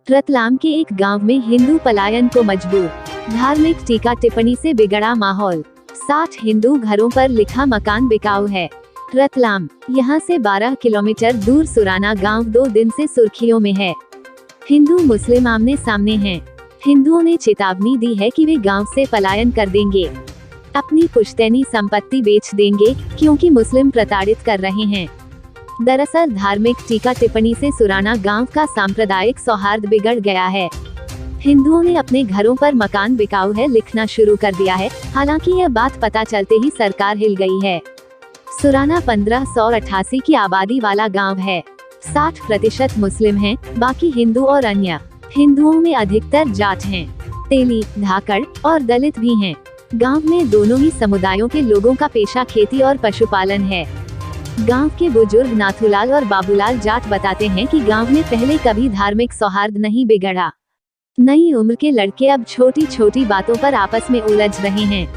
रतलाम के एक गांव में हिंदू पलायन को मजबूर, धार्मिक टीका टिप्पणी से बिगड़ा माहौल। 60 हिंदू घरों पर लिखा मकान बिकाऊ है। रतलाम, यहां से 12 किलोमीटर दूर सुराना गांव 2 दिन से सुर्खियों में है। हिंदू मुस्लिम आमने सामने हैं। हिंदुओं ने चेतावनी दी है कि वे गांव से पलायन कर देंगे, अपनी पुश्तैनी संपत्ति बेच देंगे, क्योंकि मुस्लिम प्रताड़ित कर रहे हैं। दरअसल धार्मिक टीका टिप्पणी से सुराना गांव का सांप्रदायिक सौहार्द बिगड़ गया है। हिंदुओं ने अपने घरों पर मकान बिकाऊ है लिखना शुरू कर दिया है। हालांकि यह बात पता चलते ही सरकार हिल गई है। सुराना 1588 की आबादी वाला गांव है। 60% मुस्लिम हैं, बाकी हिंदू और अन्य। हिंदुओं में अधिकतर जाट हैं, तेली, धाकड़ और दलित भी हैं। गांव में दोनों ही समुदायों के लोगों का पेशा खेती और पशुपालन है। गांव के बुजुर्ग नाथूलाल और बाबूलाल जाट बताते हैं कि गांव में पहले कभी धार्मिक सौहार्द नहीं बिगड़ा। नई उम्र के लड़के अब छोटी छोटी बातों पर आपस में उलझ रहे हैं।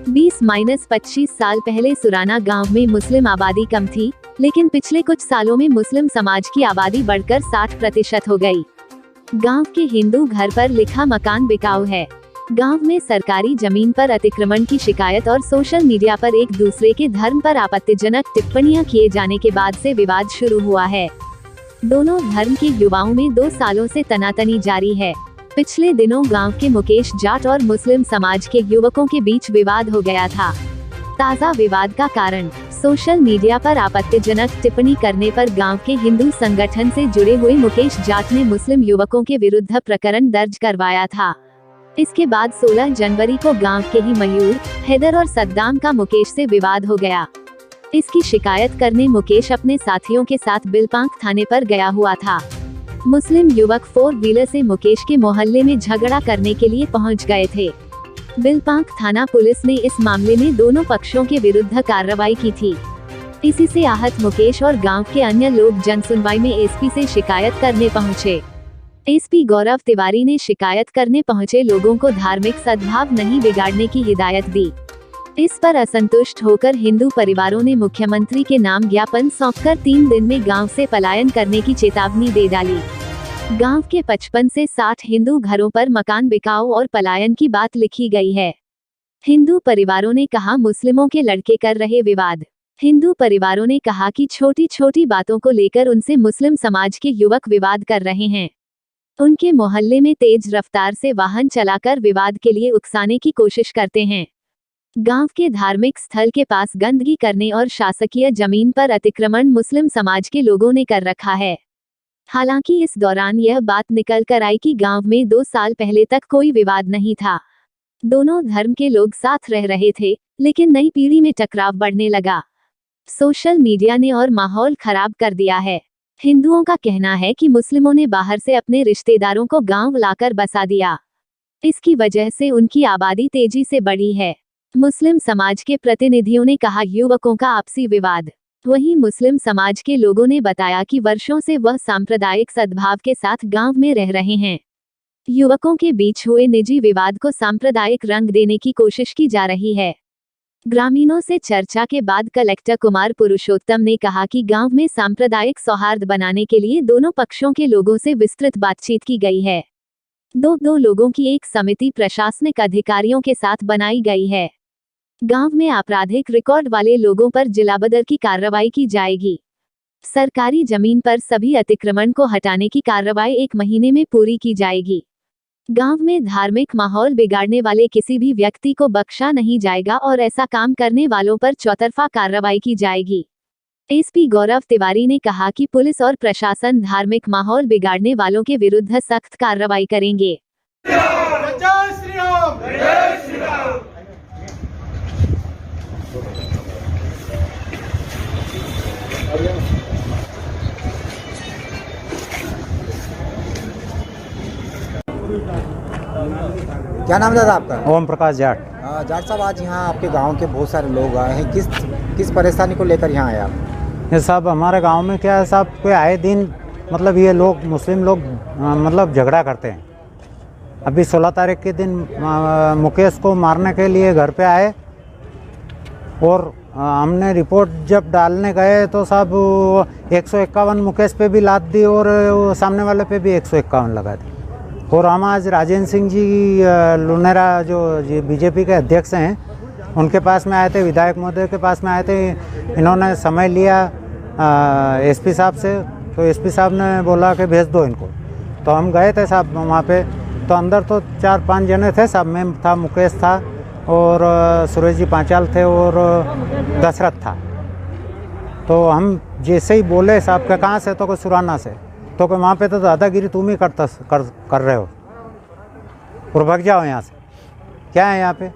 20-25 साल पहले सुराना गांव में मुस्लिम आबादी कम थी, लेकिन पिछले कुछ सालों में मुस्लिम समाज की आबादी बढ़कर 60% हो गई। गांव के हिंदू घर पर लिखा मकान बिकाऊ है। गांव में सरकारी जमीन पर अतिक्रमण की शिकायत और सोशल मीडिया पर एक दूसरे के धर्म पर आपत्तिजनक टिप्पणियां किए जाने के बाद से विवाद शुरू हुआ है। दोनों धर्म के युवाओं में 2 सालों से तनातनी जारी है। पिछले दिनों गांव के मुकेश जाट और मुस्लिम समाज के युवकों के बीच विवाद हो गया था। ताज़ा विवाद का कारण सोशल मीडिया पर आपत्तिजनक टिप्पणी करने पर गांव के हिंदू संगठन से जुड़े हुए मुकेश जाट ने मुस्लिम युवकों के विरुद्ध प्रकरण दर्ज करवाया था। इसके बाद 16 जनवरी को गांव के ही मयूर, हैदर और सद्दाम का मुकेश से विवाद हो गया। इसकी शिकायत करने मुकेश अपने साथियों के साथ बिलपांक थाने पर गया हुआ था। मुस्लिम युवक 4 व्हीलर से मुकेश के मोहल्ले में झगड़ा करने के लिए पहुंच गए थे। बिलपांक थाना पुलिस ने इस मामले में दोनों पक्षों के विरुद्ध कार्रवाई की थी। इसी से आहत मुकेश और गांव के अन्य लोग जनसुनवाई में एसपी से शिकायत करने पहुंचे। एसपी गौरव तिवारी ने शिकायत करने पहुंचे लोगों को धार्मिक सद्भाव नहीं बिगाड़ने की हिदायत दी। इस पर असंतुष्ट होकर हिंदू परिवारों ने मुख्यमंत्री के नाम ज्ञापन सौंपकर 3 दिन में गांव से पलायन करने की चेतावनी दे डाली। गांव के 55 से 60 हिंदू घरों पर मकान बिकाऊ और पलायन की बात लिखी गई है। हिंदू परिवारों ने कहा मुस्लिमों के लड़के कर रहे विवाद। हिंदू परिवारों ने कहा कि छोटी छोटी बातों को लेकर उनसे मुस्लिम समाज के युवक विवाद कर रहे हैं। उनके मोहल्ले में तेज रफ्तार से वाहन चलाकर विवाद के लिए उकसाने की कोशिश करते हैं। गांव के धार्मिक स्थल के पास गंदगी करने और शासकीय जमीन पर अतिक्रमण मुस्लिम समाज के लोगों ने कर रखा है। हालांकि इस दौरान यह बात निकल कर आई कि गांव में 2 साल पहले तक कोई विवाद नहीं था। दोनों धर्म के लोग साथ रह रहे थे, लेकिन नई पीढ़ी में टकराव बढ़ने लगा। सोशल मीडिया ने और माहौल खराब कर दिया है। हिंदुओं का कहना है कि मुस्लिमों ने बाहर से अपने रिश्तेदारों को गांव लाकर बसा दिया। इसकी वजह से उनकी आबादी तेजी से बढ़ी है। मुस्लिम समाज के प्रतिनिधियों ने कहा युवकों का आपसी विवाद। वहीं मुस्लिम समाज के लोगों ने बताया कि वर्षों से वह सांप्रदायिक सद्भाव के साथ गांव में रह रहे हैं। युवकों के बीच हुए निजी विवाद को सांप्रदायिक रंग देने की कोशिश की जा रही है। ग्रामीणों से चर्चा के बाद कलेक्टर कुमार पुरुषोत्तम ने कहा कि गांव में सांप्रदायिक सौहार्द बनाने के लिए दोनों पक्षों के लोगों से विस्तृत बातचीत की गई है। दो लोगों की एक समिति प्रशासनिक अधिकारियों के साथ बनाई गई है। गांव में आपराधिक रिकॉर्ड वाले लोगों पर जिलाबदर की कार्रवाई की जाएगी। सरकारी जमीन पर सभी अतिक्रमण को हटाने की कार्रवाई 1 महीने में पूरी की जाएगी। गांव में धार्मिक माहौल बिगाड़ने वाले किसी भी व्यक्ति को बख्शा नहीं जाएगा और ऐसा काम करने वालों पर चौतरफा कार्रवाई की जाएगी। एसपी गौरव तिवारी ने कहा कि पुलिस और प्रशासन धार्मिक माहौल बिगाड़ने वालों के विरुद्ध सख्त कार्रवाई करेंगे। क्या नाम दादा आपका? ओम प्रकाश जाट। जाट साहब, आज यहाँ आपके गांव के बहुत सारे लोग आए हैं। किस परेशानी को लेकर यहाँ आए आप? ये सब हमारे गांव में क्या है साहब, कोई आए दिन मतलब ये लोग मुस्लिम लोग मतलब झगड़ा करते हैं। अभी 16 तारीख के दिन मुकेश को मारने के लिए घर पे आए और हमने रिपोर्ट जब डालने गए तो साहब 151 मुकेश पे भी लाद दी और वो सामने वाले पे भी 151 लगा दी। और हम आज राजेंद्र सिंह जी लुनेरा जो बीजेपी के अध्यक्ष हैं उनके पास में आए थे, विधायक महोदय के पास में आए थे। इन्होंने समय लिया एसपी साहब से, तो एसपी साहब ने बोला कि भेज दो इनको। तो हम गए थे साहब वहाँ पे, तो अंदर तो 4-5 जने थे साहब, मैं था, मुकेश था और सुरेश जी पांचाल थे और दशरथ था। तो हम जैसे ही बोले साहब के कहाँ से, तो कोई सुराना से, तो कोई वहाँ पे तो दादागिरी तुम ही कर रहे हो और भाग जाओ यहाँ से। क्या है यहाँ पे,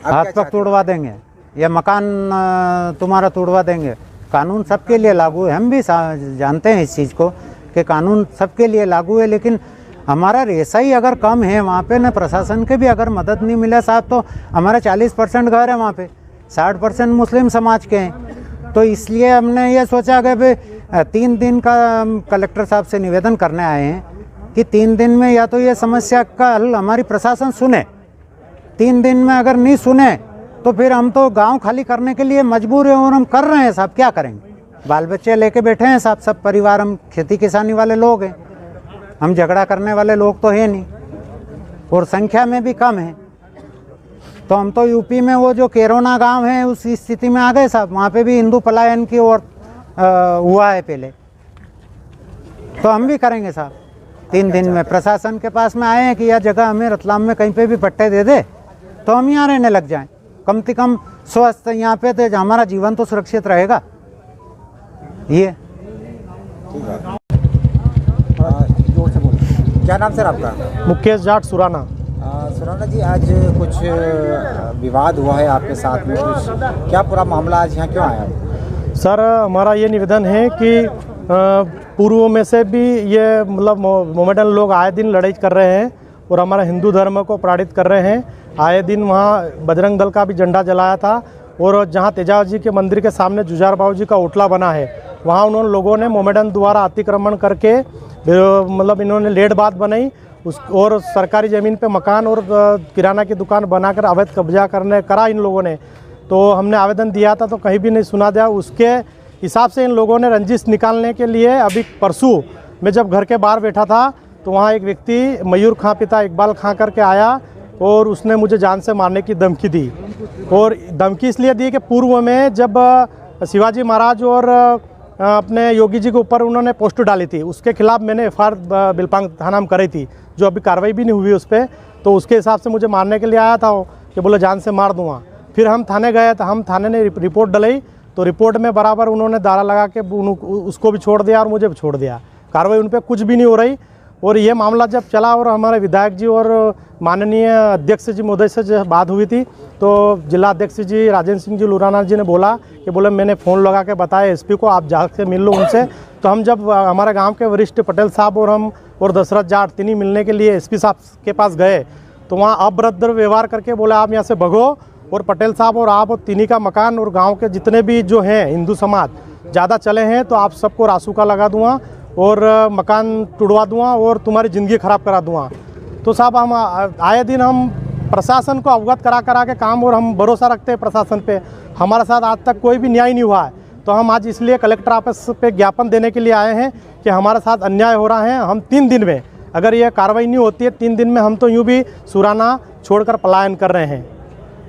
हाथ पग तोड़वा देंगे या मकान तुम्हारा तोड़वा देंगे। कानून सबके लिए लागू है, हम भी जानते हैं इस चीज़ को कि कानून सबके लिए लागू है, लेकिन हमारा रेसा ही अगर कम है वहाँ पे, न प्रशासन के भी अगर मदद नहीं मिला साहब, तो हमारा 40% घर है वहाँ पे, 60% मुस्लिम समाज के हैं। तो इसलिए हमने ये सोचा कि भाई 3 दिन का कलेक्टर साहब से निवेदन करने आए हैं कि 3 दिन में या तो ये समस्या का हल हमारी प्रशासन सुने, 3 दिन में अगर नहीं सुने तो फिर हम तो गांव खाली करने के लिए मजबूर हैं और हम कर रहे हैं साहब। क्या करेंगे, बाल बच्चे लेके बैठे हैं साहब, सब परिवार, हम खेती किसानी वाले लोग हैं, हम झगड़ा करने वाले लोग तो है नहीं और संख्या में भी कम है। तो हम तो यूपी में वो जो केरोना गांव है उस स्थिति में आ गए साहब, वहाँ पे भी हिंदू पलायन की ओर हुआ है पहले। तो हम भी करेंगे साहब 3 दिन में। प्रशासन के पास में आए हैं कि यह जगह हमें रतलाम में कहीं पे भी पट्टे दे दे तो हम यहाँ रहने लग जाएं, कम से कम स्वस्थ यहाँ पे, तो हमारा जीवन तो सुरक्षित रहेगा। ये जोर से बोलिए। क्या नाम सर आपका? मुकेश जाट सुराना। सुराना जी, आज कुछ विवाद हुआ है आपके साथ में, कुछ क्या पूरा मामला, आज यहाँ क्यों आया? सर, हमारा ये निवेदन है कि पूर्व में से भी ये मतलब मोमेडन लोग आए दिन लड़ाई कर रहे हैं और हमारा हिंदू धर्म को पराजित कर रहे हैं। आए दिन वहाँ बजरंग दल का भी झंडा जलाया था और जहाँ तेजाब जी के मंदिर के सामने जुझार बाबू जी का ओटला बना है, वहाँ उन्होंने लोगों ने मोमेडन द्वारा अतिक्रमण करके मतलब इन्होंने लेड बात बनाई उस और सरकारी ज़मीन पे मकान और किराना की दुकान बनाकर अवैध कब्जा करा इन लोगों ने। तो हमने आवेदन दिया था तो कहीं भी नहीं सुना दिया। उसके हिसाब से इन लोगों ने रंजिश निकालने के लिए अभी परसों मैं जब घर के बाहर बैठा था तो वहाँ एक व्यक्ति मयूर खां पिता इकबाल खां करके आया और उसने मुझे जान से मारने की धमकी दी। और धमकी इसलिए दी कि पूर्व में जब शिवाजी महाराज और अपने योगी जी के ऊपर उन्होंने पोस्टर डाली थी, उसके खिलाफ मैंने FIR बिलपांग थाना में करी थी, जो अभी कार्रवाई भी नहीं हुई उस पर। तो उसके हिसाब से मुझे मारने के लिए आया था कि बोले जान से मार दूंगा। फिर हम थाने गए तो हम थाने ने रिपोर्ट डलाई, तो रिपोर्ट में बराबर उन्होंने दारा लगा के उसको भी छोड़ दिया और मुझे भी छोड़ दिया। कार्रवाई उन पर कुछ भी नहीं हो रही। और ये मामला जब चला और हमारे विधायक जी और माननीय अध्यक्ष जी महोदय से जब बात हुई थी तो जिला अध्यक्ष जी राजेंद्र सिंह जी लुराना जी ने बोला कि बोले मैंने फ़ोन लगा के बताया एसपी को, आप जाके मिल लो उनसे। तो हम जब हमारे गांव के वरिष्ठ पटेल साहब और हम और दशरथ जाट तीनों मिलने के लिए एसपी साहब के पास गए तो वहाँ अभद्र व्यवहार करके बोला आप यहाँ से भगो। और पटेल साहब और आप और तीनी का मकान और गाँव के जितने भी जो हैं हिंदू समाज ज़्यादा चले हैं तो आप सबको रासूका लगा दूँगा और मकान टुड़वा दूँगा और तुम्हारी ज़िंदगी ख़राब करा दूँगा। तो साहब हम आए दिन हम प्रशासन को अवगत करा के काम और हम भरोसा रखते हैं प्रशासन पे। हमारे साथ आज तक कोई भी न्याय नहीं हुआ है। तो हम आज इसलिए कलेक्टर ऑफिस पे ज्ञापन देने के लिए आए हैं कि हमारे साथ अन्याय हो रहा है। हम 3 दिन में अगर ये कार्रवाई नहीं होती है, 3 दिन में हम तो यूँ भी सुराना छोड़कर पलायन कर रहे हैं।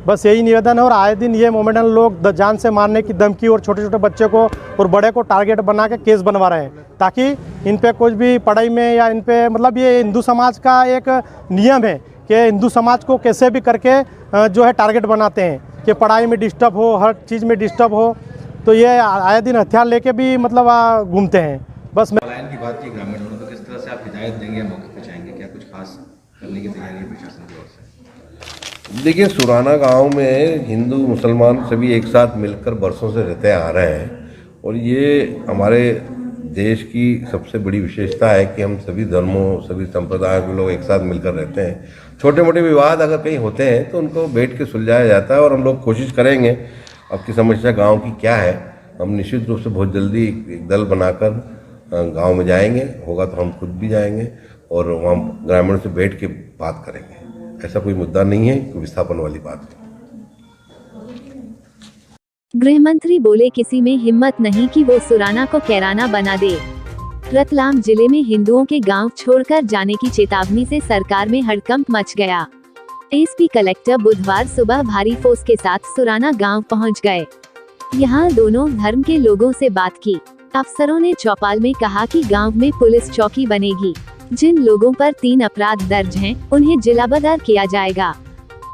बस यही निवेदन है। और आए दिन ये मोमेडन लोग जान से मारने की धमकी और छोटे छोटे बच्चे को और बड़े को टारगेट बना के केस बनवा रहे हैं ताकि इन पे कुछ भी पढ़ाई में या इन पे मतलब ये हिंदू समाज का एक नियम है कि हिंदू समाज को कैसे भी करके जो है टारगेट बनाते हैं कि पढ़ाई में डिस्टर्ब हो, हर चीज़ में डिस्टर्ब हो। तो ये आए दिन हथियार लेके भी मतलब घूमते हैं। बस पलायन की बात की ग्रामीणों तो किस तरह से आप हिदायत देंगे, मौके पे चाहेंगे, क्या कुछ खास करने की तैयारी है प्रशासन की ओर से? देखिए, सुराना गांव में हिंदू मुसलमान सभी एक साथ मिलकर बरसों से रहते आ रहे हैं और ये हमारे देश की सबसे बड़ी विशेषता है कि हम सभी धर्मों सभी संप्रदायों के लोग एक साथ मिलकर रहते हैं। छोटे मोटे विवाद अगर कहीं होते हैं तो उनको बैठ के सुलझाया जाता है और हम लोग कोशिश करेंगे। आपकी समस्या गांव की क्या है, हम निश्चित रूप से बहुत जल्दी एक दल बनाकर गांव में जाएंगे, होगा तो हम खुद भी जाएंगे और वहाँ ग्रामीणों से बैठ के बात करेंगे। ऐसा कोई मुद्दा नहीं है, कोई विस्थापन वाली बात नहीं। गृहमंत्री बोले किसी में हिम्मत नहीं कि वो सुराना को कैराना बना दे। रतलाम जिले में हिंदुओं के गांव छोड़कर जाने की चेतावनी से सरकार में हड़कंप मच गया। एसपी कलेक्टर बुधवार सुबह भारी फोर्स के साथ सुराना गांव पहुंच गए। यहां दोनों धर्म के लोगों से बात की। अफसरों ने चौपाल में कहा कि गांव में पुलिस चौकी बनेगी। जिन लोगों पर 3 अपराध दर्ज हैं, उन्हें जिलाबदर किया जाएगा।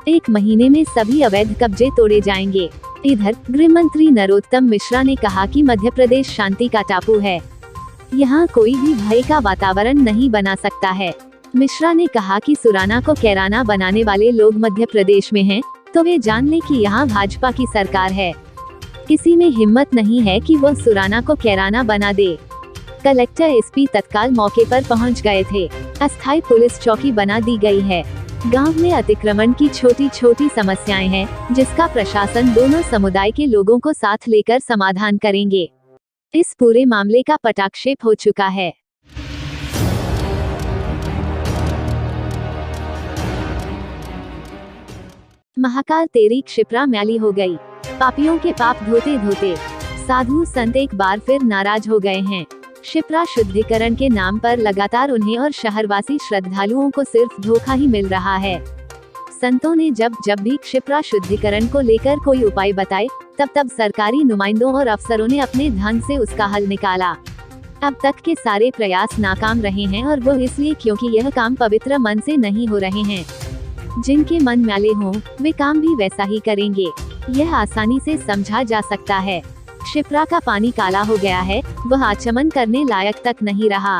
1 महीने में सभी अवैध कब्जे तोड़े जाएंगे। इधर गृह मंत्री नरोत्तम मिश्रा ने कहा कि मध्य प्रदेश शांति का टापू है, यहाँ कोई भी भय का वातावरण नहीं बना सकता है। मिश्रा ने कहा कि सुराना को कैराना बनाने वाले लोग मध्य प्रदेश में हैं, तो वे जान लें कि यहाँ भाजपा की सरकार है। किसी में हिम्मत नहीं है कि वह सुराना को कैराना बना दे। कलेक्टर एसपी तत्काल मौके पर पहुंच गए थे। अस्थायी पुलिस चौकी बना दी गई है। गांव में अतिक्रमण की छोटी छोटी समस्याएं हैं, जिसका प्रशासन दोनों समुदाय के लोगों को साथ लेकर समाधान करेंगे। इस पूरे मामले का पटाक्षेप हो चुका है। महाकाल तेरी क्षिप्रा मैली हो गई। पापियों के पाप धोते धोते साधु संत एक बार फिर नाराज हो गए हैं। क्षिप्रा शुद्धिकरण के नाम पर लगातार उन्हें और शहरवासी श्रद्धालुओं को सिर्फ धोखा ही मिल रहा है। संतों ने जब भी क्षिप्रा शुद्धिकरण को लेकर कोई उपाय बताए, तब सरकारी नुमाइंदों और अफसरों ने अपने धन से उसका हल निकाला। अब तक के सारे प्रयास नाकाम रहे हैं, और वो इसलिए क्योंकि यह काम पवित्र मन से नहीं हो रहे हैं। जिनके मन मैले हों, वे काम भी वैसा ही करेंगे। यह आसानी से समझा जा सकता है। क्षिप्रा का पानी काला हो गया है, वह आचमन करने लायक तक नहीं रहा।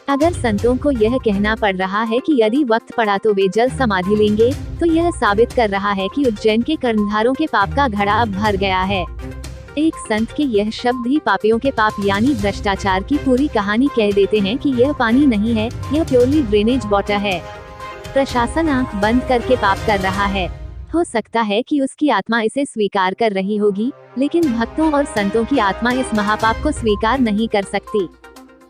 अगर संतों को यह कहना पड़ रहा है कि यदि वक्त पड़ा तो वे जल समाधि लेंगे, तो यह साबित कर रहा है कि उज्जैन के कर्णधारों के पाप का घड़ा अब भर गया है। एक संत के यह शब्द ही पापियों के पाप यानी भ्रष्टाचार की पूरी कहानी कह देते हैं कि यह पानी नहीं है, यह प्योरली ड्रेनेज वाटर है। प्रशासन आंख बंद करके पाप कर रहा है। हो सकता है कि उसकी आत्मा इसे स्वीकार कर रही होगी, लेकिन भक्तों और संतों की आत्मा इस महापाप को स्वीकार नहीं कर सकती।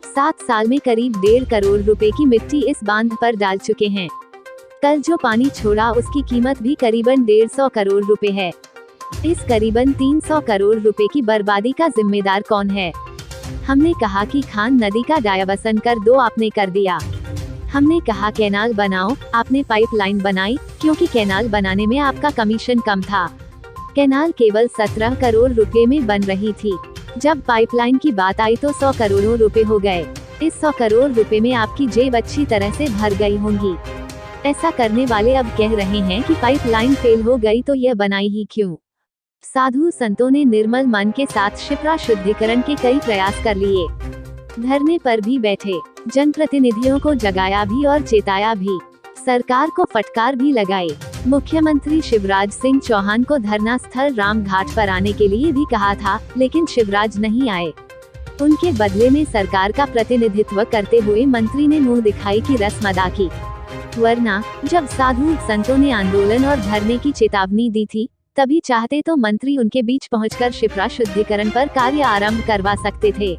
7 साल में करीब 1.5 करोड़ रुपए की मिट्टी इस बांध पर डाल चुके हैं। कल जो पानी छोड़ा उसकी कीमत भी करीबन 150 करोड़ रुपए है। इस करीबन 300 करोड़ रुपए की बर्बादी का जिम्मेदार कौन है? हमने कहा कि खान नदी का डायवर्सन कर दो, आपने कर दिया। हमने कहा कैनाल बनाओ, आपने पाइपलाइन बनाई, क्योंकि कैनाल बनाने में आपका कमीशन कम था। कैनाल केवल 17 करोड़ रुपए में बन रही थी। जब पाइपलाइन की बात आई तो 100 करोड़ रुपए हो गए। इस 100 करोड़ रुपए में आपकी जेब अच्छी तरह से भर गई होंगी। ऐसा करने वाले अब कह रहे हैं कि पाइपलाइन फेल हो गई तो यह बनाई ही क्यों? साधु संतों ने निर्मल मन के साथ क्षिप्रा शुद्धिकरण के कई प्रयास कर लिए। धरने पर भी बैठे, जनप्रतिनिधियों को जगाया भी और चेताया भी, सरकार को फटकार भी लगाई। मुख्यमंत्री शिवराज सिंह चौहान को धरना स्थल राम घाट पर आने के लिए भी कहा था, लेकिन शिवराज नहीं आए। उनके बदले में सरकार का प्रतिनिधित्व करते हुए मंत्री ने मुंह दिखाई की रस्म अदा की। वरना जब साधु संतों ने आंदोलन और धरने की चेतावनी दी थी, तभी चाहते तो मंत्री उनके बीच पहुंचकर क्षिप्रा शुद्धिकरण पर कार्य आरंभ करवा सकते थे।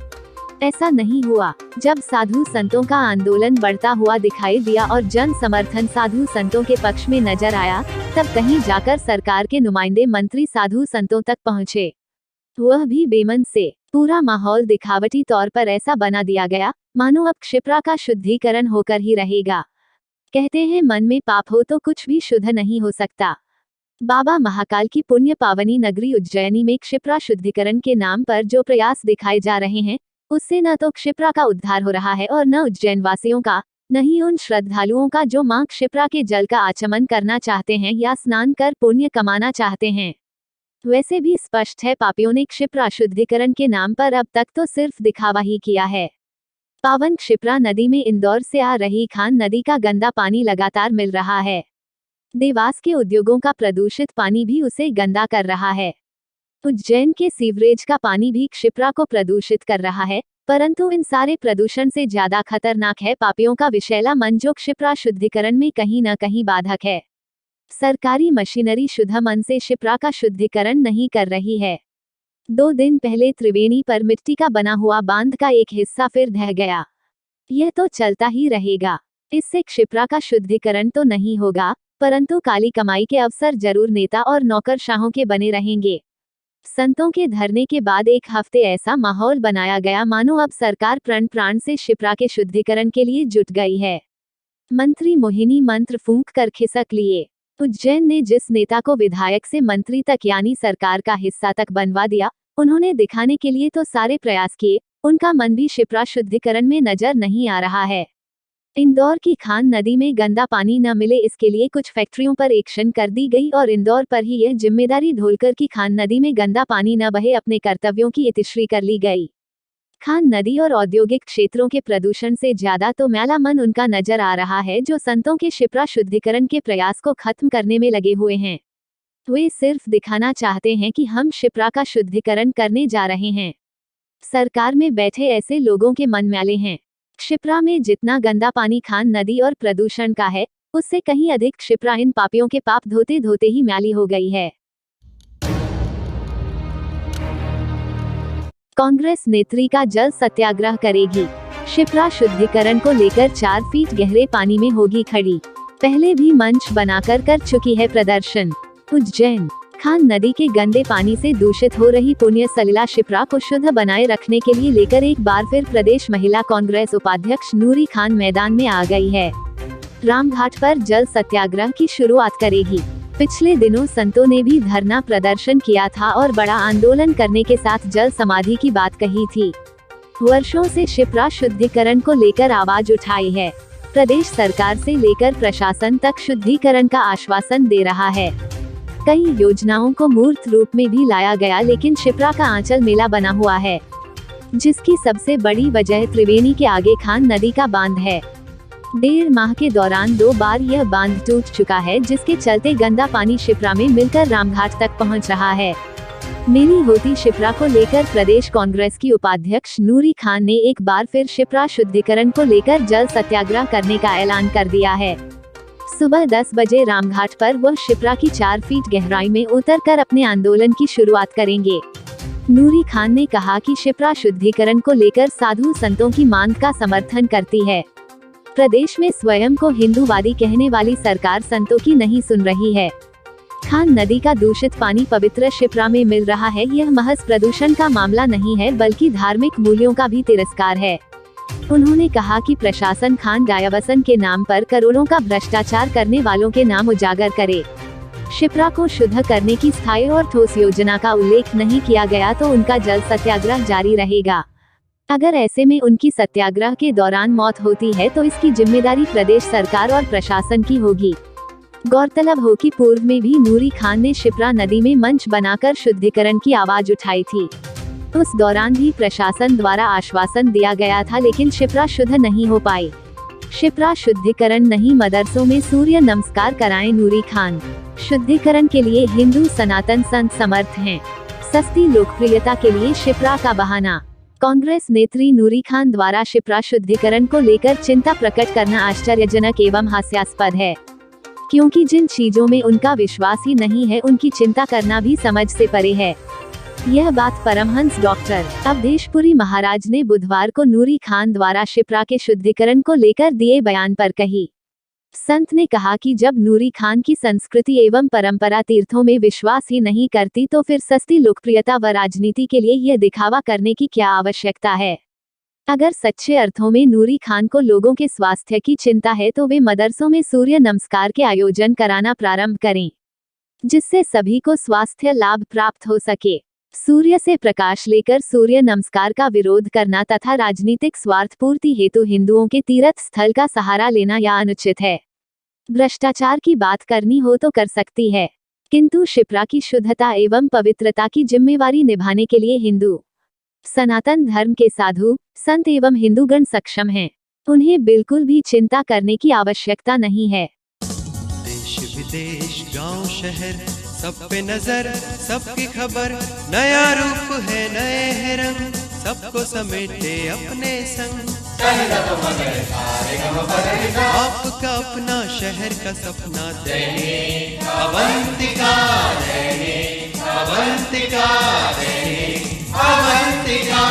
ऐसा नहीं हुआ। जब साधु संतों का आंदोलन बढ़ता हुआ दिखाई दिया और जन समर्थन साधु संतों के पक्ष में नजर आया, तब कहीं जाकर सरकार के नुमाइंदे मंत्री साधु संतों तक पहुंचे, वह भी बेमन से। पूरा माहौल दिखावटी तौर पर ऐसा बना दिया गया मानो अब क्षिप्रा का शुद्धिकरण होकर ही रहेगा। कहते हैं मन में पाप हो तो कुछ भी शुद्ध नहीं हो सकता। बाबा महाकाल की पुण्य पावनी नगरी उज्जैनी में क्षिप्रा शुद्धिकरण के नाम पर जो प्रयास दिखाए जा रहे हैं, उससे न तो क्षिप्रा का उद्धार हो रहा है और न उज्जैन वासियों का, न ही उन श्रद्धालुओं का जो मां क्षिप्रा के जल का आचमन करना चाहते हैं या स्नान कर पुण्य कमाना चाहते हैं। वैसे भी स्पष्ट है पापियों ने क्षिप्रा शुद्धिकरण के नाम पर अब तक तो सिर्फ दिखावा ही किया है। पावन क्षिप्रा नदी में इंदौर से आ रही खान नदी का गंदा पानी लगातार मिल रहा है। देवास के उद्योगों का प्रदूषित पानी भी उसे गंदा कर रहा है। उज्जैन के सीवरेज का पानी भी क्षिप्रा को प्रदूषित कर रहा है, परंतु इन सारे प्रदूषण से ज्यादा खतरनाक है पापियों का विषैला मन, जो क्षिप्रा शुद्धिकरण में कहीं न कहीं बाधक है। सरकारी मशीनरी शुद्ध मन से क्षिप्रा का शुद्धिकरण नहीं कर रही है। 2 दिन पहले त्रिवेणी पर मिट्टी का बना हुआ बांध का एक हिस्सा फिर ढह गया। यह तो चलता ही रहेगा। इससे क्षिप्रा का शुद्धिकरण तो नहीं होगा, परंतु काली कमाई के अवसर जरूर नेता और नौकरशाहों के बने रहेंगे। संतों के धरने के बाद एक हफ्ते ऐसा माहौल बनाया गया मानो अब सरकार प्रण प्राण से शिप्रा के शुद्धिकरण के लिए जुट गई है। मंत्री मोहिनी मंत्र फूंक कर खिसक लिए। उज्जैन ने जिस नेता को विधायक से मंत्री तक यानी सरकार का हिस्सा तक बनवा दिया, उन्होंने दिखाने के लिए तो सारे प्रयास किए, उनका मन भी शिप्रा शुद्धिकरण में नजर नहीं आ रहा है। इंदौर की खान नदी में गंदा पानी न मिले इसके लिए कुछ फैक्ट्रियों पर एक्शन कर दी गई और इंदौर पर ही यह जिम्मेदारी ढोलकर की खान नदी में गंदा पानी न बहे अपने कर्तव्यों की इतिश्री कर ली गई। खान नदी और औद्योगिक क्षेत्रों के प्रदूषण से ज्यादा तो मैला मन उनका नजर आ रहा है जो संतों के शिप्रा शुद्धिकरण के प्रयास को खत्म करने में लगे हुए हैं। वे सिर्फ दिखाना चाहते हैं कि हम शिप्रा का शुद्धिकरण करने जा रहे हैं। सरकार में बैठे ऐसे लोगों के मन मैले हैं। शिप्रा में जितना गंदा पानी खान नदी और प्रदूषण का है, उससे कहीं अधिक शिप्रा इन पापियों के पाप धोते धोते ही मैली हो गई है। कांग्रेस नेत्री का जल सत्याग्रह करेगी। शिप्रा शुद्धिकरण को लेकर 4 फीट गहरे पानी में होगी खड़ी। पहले भी मंच बनाकर कर चुकी है प्रदर्शन। उज्जैन खान नदी के गंदे पानी से दूषित हो रही पुण्य सलिला शिप्रा को शुद्ध बनाए रखने के लिए लेकर एक बार फिर प्रदेश महिला कांग्रेस उपाध्यक्ष नूरी खान मैदान में आ गई है। रामघाट पर जल सत्याग्रह की शुरुआत करेगी। पिछले दिनों संतों ने भी धरना प्रदर्शन किया था और बड़ा आंदोलन करने के साथ जल समाधि की बात कही थी। वर्षों से शिप्रा शुद्धिकरण को लेकर आवाज उठाई है। प्रदेश सरकार से लेकर प्रशासन तक शुद्धिकरण का आश्वासन दे रहा है। कई योजनाओं को मूर्त रूप में भी लाया गया, लेकिन शिप्रा का आंचल मेला बना हुआ है, जिसकी सबसे बड़ी वजह त्रिवेणी के आगे खान नदी का बांध है। 1.5 माह के दौरान 2 बार यह बांध टूट चुका है, जिसके चलते गंदा पानी शिप्रा में मिलकर रामघाट तक पहुंच रहा है। मिली होती शिप्रा को लेकर प्रदेश कांग्रेस की उपाध्यक्ष नूरी खान ने एक बार फिर शिप्रा शुद्धिकरण को लेकर जल सत्याग्रह करने का ऐलान कर दिया है। सुबह 10 बजे रामघाट पर वह शिप्रा की 4 फीट गहराई में उतरकर अपने आंदोलन की शुरुआत करेंगे। नूरी खान ने कहा कि शिप्रा शुद्धिकरण को लेकर साधु संतों की मांग का समर्थन करती है। प्रदेश में स्वयं को हिंदूवादी कहने वाली सरकार संतों की नहीं सुन रही है। खान नदी का दूषित पानी पवित्र शिप्रा में मिल रहा है। यह महज प्रदूषण का मामला नहीं है, बल्कि धार्मिक मूल्यों का भी तिरस्कार है। उन्होंने कहा कि प्रशासन खान गायवसन के नाम पर करोड़ों का भ्रष्टाचार करने वालों के नाम उजागर करे। शिप्रा को शुद्ध करने की स्थायी और ठोस योजना का उल्लेख नहीं किया गया तो उनका जल सत्याग्रह जारी रहेगा। अगर ऐसे में उनकी सत्याग्रह के दौरान मौत होती है तो इसकी जिम्मेदारी प्रदेश सरकार और प्रशासन की होगी। गौरतलब हो कि पूर्व में भी नूरी खान ने शिप्रा नदी में मंच बनाकर शुद्धिकरण की आवाज उठाई थी। उस दौरान भी प्रशासन द्वारा आश्वासन दिया गया था, लेकिन शिप्रा शुद्ध नहीं हो पाई। शिप्रा शुद्धिकरण नहीं, मदरसों में सूर्य नमस्कार कराएं नूरी खान। शुद्धिकरण के लिए हिंदू सनातन संत समर्थ हैं। सस्ती लोकप्रियता के लिए शिप्रा का बहाना। कांग्रेस नेत्री नूरी खान द्वारा शिप्रा शुद्धिकरण को लेकर चिंता प्रकट करना आश्चर्यजनक एवं हास्यास्पद है, क्योंकि जिन चीजों में उनका विश्वास ही नहीं है, उनकी चिंता करना भी समझ से परे है। यह बात परमहंस डॉक्टर अवधेशपुरी महाराज ने बुधवार को नूरी खान द्वारा शिप्रा के शुद्धिकरण को लेकर दिए बयान पर कही। संत ने कहा कि जब नूरी खान की संस्कृति एवं परंपरा तीर्थों में विश्वास ही नहीं करती तो फिर सस्ती लोकप्रियता व राजनीति के लिए यह दिखावा करने की क्या आवश्यकता है। अगर सच्चे अर्थों में नूरी खान को लोगों के स्वास्थ्य की चिंता है तो वे मदरसों में सूर्य नमस्कार के आयोजन कराना प्रारंभ करें, जिससे सभी को स्वास्थ्य लाभ प्राप्त हो सके। सूर्य से प्रकाश लेकर सूर्य नमस्कार का विरोध करना तथा राजनीतिक स्वार्थ पूर्ति हेतु हिंदुओं के तीर्थ स्थल का सहारा लेना यह अनुचित है। भ्रष्टाचार की बात करनी हो तो कर सकती है, किंतु शिप्रा की शुद्धता एवं पवित्रता की जिम्मेवारी निभाने के लिए हिंदू सनातन धर्म के साधु संत एवं हिंदूगण सक्षम हैं। उन्हें बिल्कुल भी चिंता करने की आवश्यकता नहीं है। देश विदेश गांव शहर सब पे नजर, सबकी खबर, नया रूप है नए है रंग, सबको समेटे अपने संग। आपका अपना शहर का सपना दैनिक अवंतिका, दैनिक अवंतिका, दैनिक अवंतिका।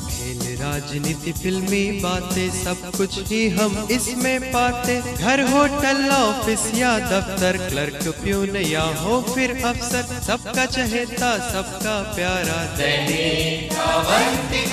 खेल राजनीति फिल्मी बातें सब कुछ ही हम इसमें पाते। घर होटल ऑफिस या दफ्तर, क्लर्क प्यून या हो फिर अफसर, सबका चहेता सबका प्यारा दैनिक अवंतिका।